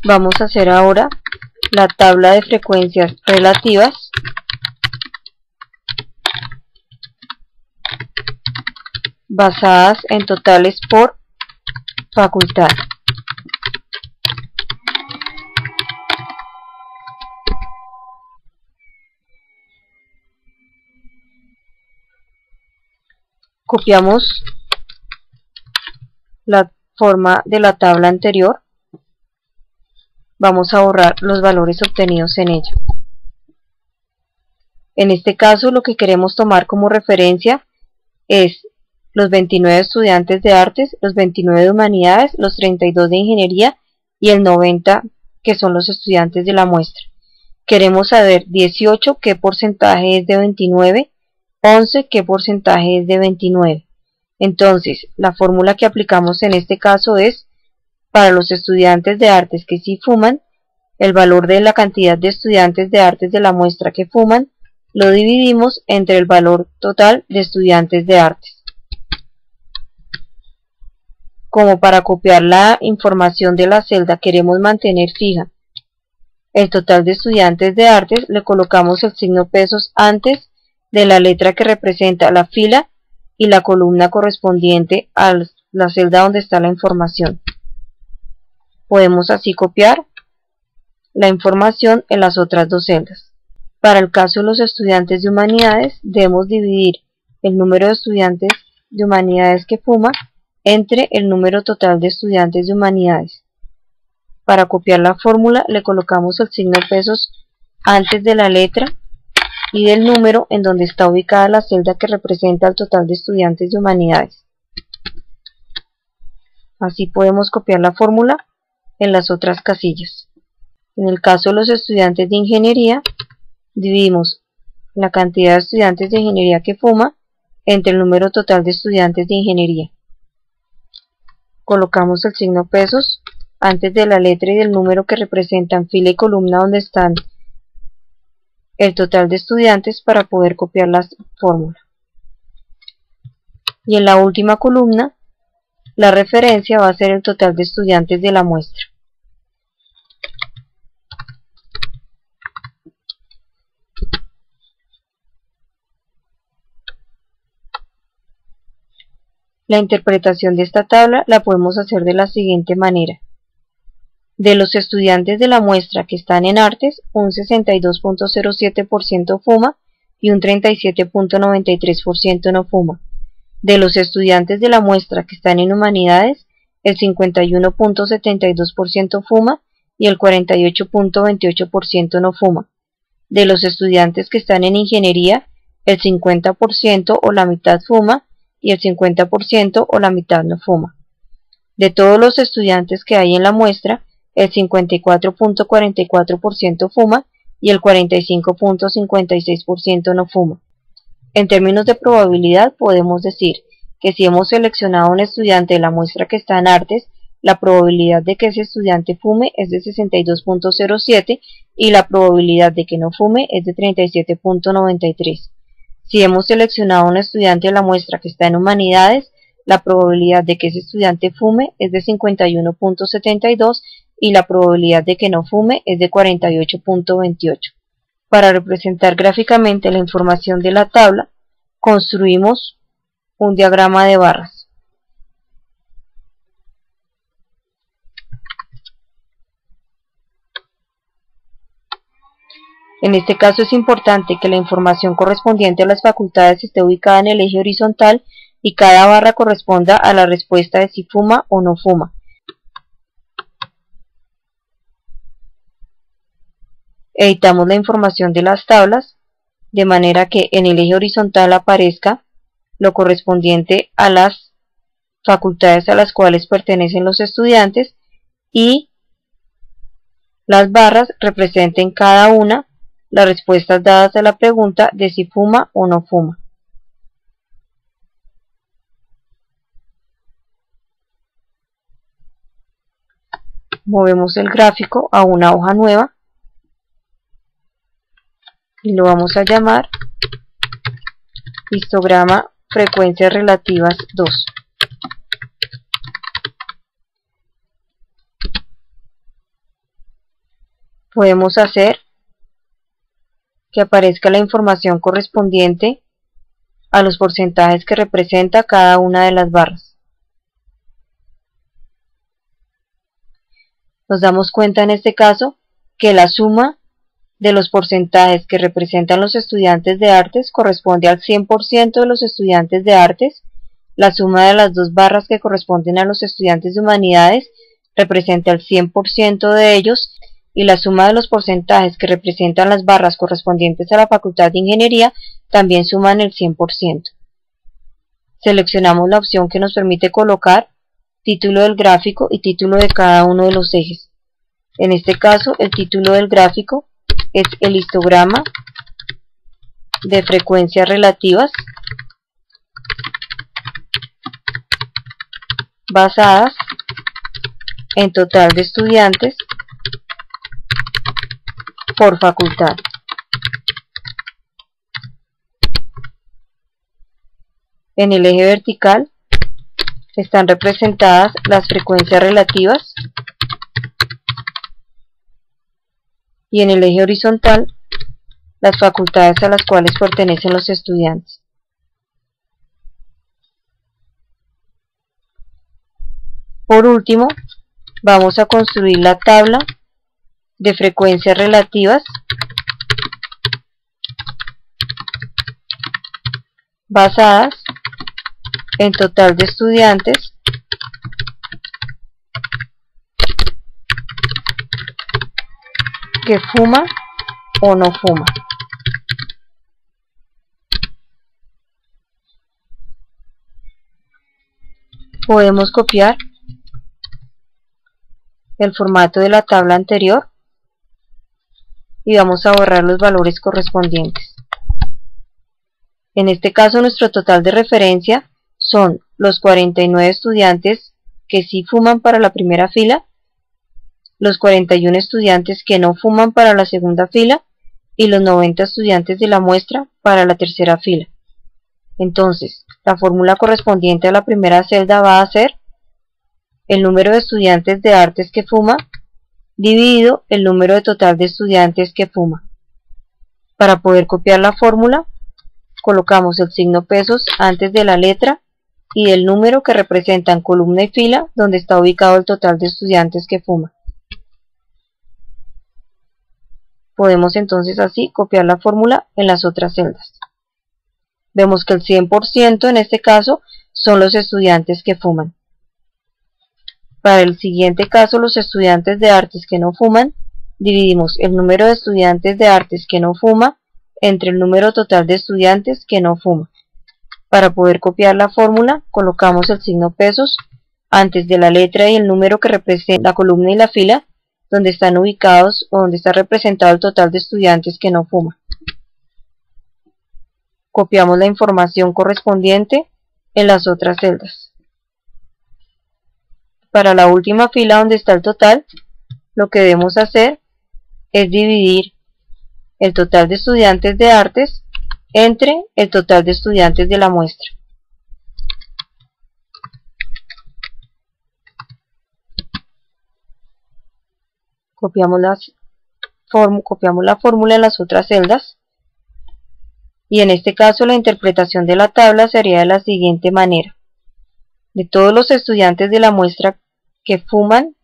Vamos a hacer ahora la tabla de frecuencias relativas basadas en totales por facultad. Copiamos la forma de la tabla anterior. Vamos a borrar los valores obtenidos en ella. En este caso lo que queremos tomar como referencia es los 29 estudiantes de artes, los 29 de humanidades, los 32 de ingeniería y el 90 que son los estudiantes de la muestra. Queremos saber 18 qué porcentaje es de 29, 11 qué porcentaje es de 29. Entonces la fórmula que aplicamos en este caso es: para los estudiantes de artes que sí fuman, el valor de la cantidad de estudiantes de artes de la muestra que fuman lo dividimos entre el valor total de estudiantes de artes. Como para copiar la información de la celda queremos mantener fija el total de estudiantes de artes, le colocamos el signo pesos antes de la letra que representa la fila y la columna correspondiente a la celda donde está la información. Podemos así copiar la información en las otras dos celdas. Para el caso de los estudiantes de humanidades, debemos dividir el número de estudiantes de humanidades que fuma entre el número total de estudiantes de humanidades. Para copiar la fórmula le colocamos el signo pesos antes de la letra y del número en donde está ubicada la celda que representa el total de estudiantes de humanidades. Así podemos copiar la fórmula en las otras casillas. En el caso de los estudiantes de ingeniería, dividimos la cantidad de estudiantes de ingeniería que fuma entre el número total de estudiantes de ingeniería. Colocamos el signo pesos antes de la letra y del número que representan fila y columna donde están el total de estudiantes para poder copiar la fórmula. Y en la última columna, la referencia va a ser el total de estudiantes de la muestra. La interpretación de esta tabla la podemos hacer de la siguiente manera. De los estudiantes de la muestra que están en artes, un 62.07% fuma y un 37.93% no fuma. De los estudiantes de la muestra que están en humanidades, el 51.72% fuma y el 48.28% no fuma. De los estudiantes que están en ingeniería, el 50% o la mitad fuma y el 50% o la mitad no fuma. De todos los estudiantes que hay en la muestra, el 54.44% fuma y el 45.56% no fuma. En términos de probabilidad podemos decir que si hemos seleccionado a un estudiante de la muestra que está en artes, la probabilidad de que ese estudiante fume es de 62.07 y la probabilidad de que no fume es de 37.93. Si hemos seleccionado a un estudiante de la muestra que está en humanidades, la probabilidad de que ese estudiante fume es de 51.72 y la probabilidad de que no fume es de 48.28. Para representar gráficamente la información de la tabla, construimos un diagrama de barras. En este caso es importante que la información correspondiente a las facultades esté ubicada en el eje horizontal y cada barra corresponda a la respuesta de si fuma o no fuma. Editamos la información de las tablas de manera que en el eje horizontal aparezca lo correspondiente a las facultades a las cuales pertenecen los estudiantes y las barras representen cada una las respuestas dadas a la pregunta de si fuma o no fuma. Movemos el gráfico a una hoja nueva y lo vamos a llamar histograma frecuencias relativas 2. podemos hacer que aparezca la información correspondiente a los porcentajes que representa cada una de las barras. Nos damos cuenta en este caso que la suma de los porcentajes que representan los estudiantes de artes corresponde al 100% de los estudiantes de artes, la suma de las dos barras que corresponden a los estudiantes de humanidades representa el 100% de ellos, y la suma de los porcentajes que representan las barras correspondientes a la Facultad de Ingeniería también suman el 100%. Seleccionamos la opción que nos permite colocar título del gráfico y título de cada uno de los ejes. En este caso, el título del gráfico es el histograma de frecuencias relativas basadas en total de estudiantes por facultad. En el eje vertical están representadas las frecuencias relativas y en el eje horizontal las facultades a las cuales pertenecen los estudiantes. Por último, vamos a construir la tabla de frecuencias relativas basadas en total de estudiantes que fuma o no fuma. Podemos copiar el formato de la tabla anterior y vamos a borrar los valores correspondientes. En este caso, nuestro total de referencia son los 49 estudiantes que sí fuman para la primera fila, los 41 estudiantes que no fuman para la segunda fila y los 90 estudiantes de la muestra para la tercera fila. Entonces, la fórmula correspondiente a la primera celda va a ser el número de estudiantes de artes que fuma dividido el número de total de estudiantes que fuma. Para poder copiar la fórmula, colocamos el signo pesos antes de la letra y del número que representan columna y fila donde está ubicado el total de estudiantes que fuma. Podemos entonces así copiar la fórmula en las otras celdas. Vemos que el 100% en este caso son los estudiantes que fuman. Para el siguiente caso, los estudiantes de artes que no fuman, dividimos el número de estudiantes de artes que no fuma entre el número total de estudiantes que no fuma. Para poder copiar la fórmula, colocamos el signo pesos antes de la letra y el número que representa la columna y la fila donde están ubicados o donde está representado el total de estudiantes que no fuma. Copiamos la información correspondiente en las otras celdas. Para la última fila donde está el total, lo que debemos hacer es dividir el total de estudiantes de artes entre el total de estudiantes de la muestra. Copiamos la fórmula en las otras celdas y en este caso la interpretación de la tabla sería de la siguiente manera. De todos los estudiantes de la muestra que fuman,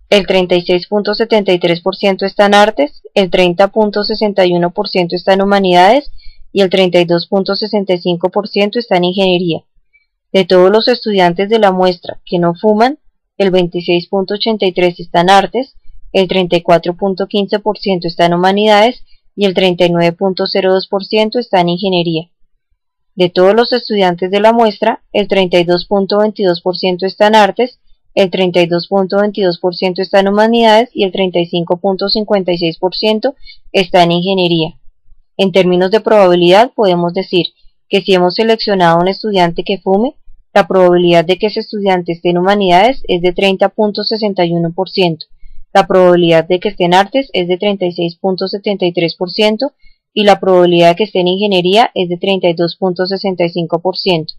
el 36.73% está en artes, el 30.61% está en humanidades y el 32.65% está en ingeniería. De todos los estudiantes de la muestra que no fuman, el 26.83% está en artes, el 34.15% está en humanidades y el 39.02% está en ingeniería. De todos los estudiantes de la muestra, el 32.22% está en artes, el 32.22% está en humanidades y el 35.56% está en ingeniería. En términos de probabilidad, podemos decir que si hemos seleccionado a un estudiante que fume, la probabilidad de que ese estudiante esté en humanidades es de 30.61%, la probabilidad de que esté en artes es de 36.73%, y la probabilidad de que esté en ingeniería es de 32.65%.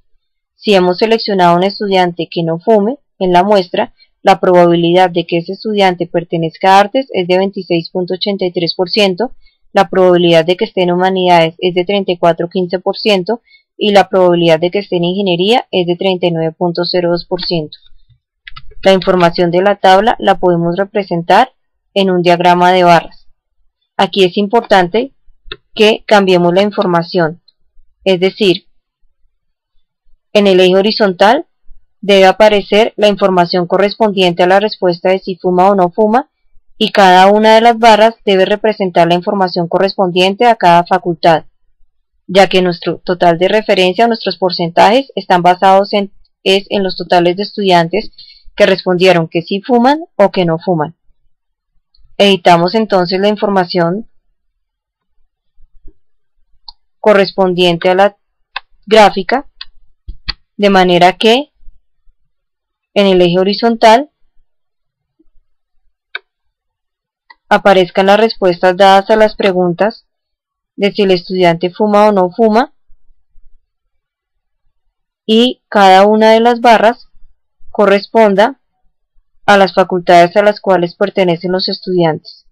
Si hemos seleccionado a un estudiante que no fume en la muestra, la probabilidad de que ese estudiante pertenezca a artes es de 26.83%, la probabilidad de que esté en humanidades es de 34.15% y la probabilidad de que esté en ingeniería es de 39.02%. La información de la tabla la podemos representar en un diagrama de barras. Aquí es importante que cambiemos la información, es decir, en el eje horizontal debe aparecer la información correspondiente a la respuesta de si fuma o no fuma, y cada una de las barras debe representar la información correspondiente a cada facultad, ya que nuestro total de referencia, nuestros porcentajes, están basados en los totales de estudiantes que respondieron que sí fuman o que no fuman. Editamos entonces la información correspondiente a la gráfica, de manera que en el eje horizontal aparezcan las respuestas dadas a las preguntas de si el estudiante fuma o no fuma, y cada una de las barras corresponda a las facultades a las cuales pertenecen los estudiantes.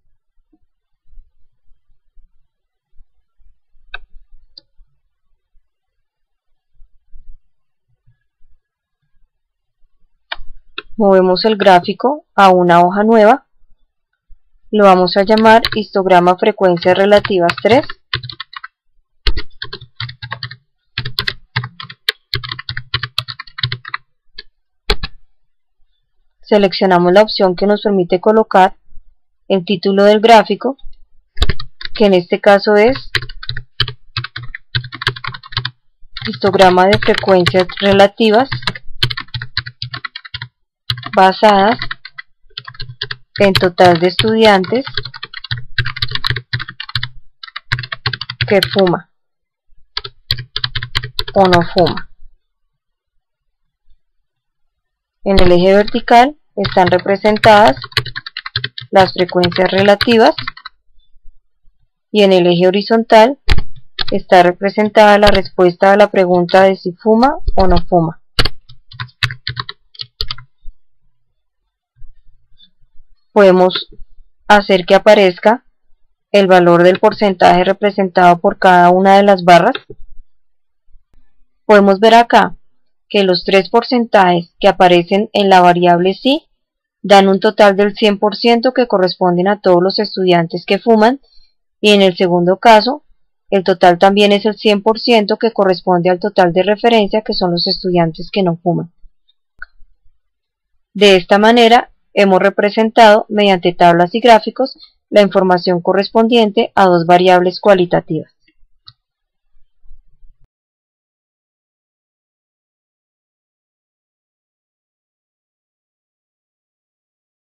Movemos el gráfico a una hoja nueva, lo vamos a llamar histograma frecuencias relativas 3. Seleccionamos la opción que nos permite colocar el título del gráfico, que en este caso es histograma de frecuencias relativas basadas en total de estudiantes que fuma o no fuma. En el eje vertical están representadas las frecuencias relativas y en el eje horizontal está representada la respuesta a la pregunta de si fuma o no fuma. Podemos hacer que aparezca el valor del porcentaje representado por cada una de las barras. Podemos ver acá que los tres porcentajes que aparecen en la variable sí dan un total del 100% que corresponden a todos los estudiantes que fuman, y en el segundo caso el total también es el 100% que corresponde al total de referencia, que son los estudiantes que no fuman. De esta manera hemos representado mediante tablas y gráficos la información correspondiente a dos variables cualitativas.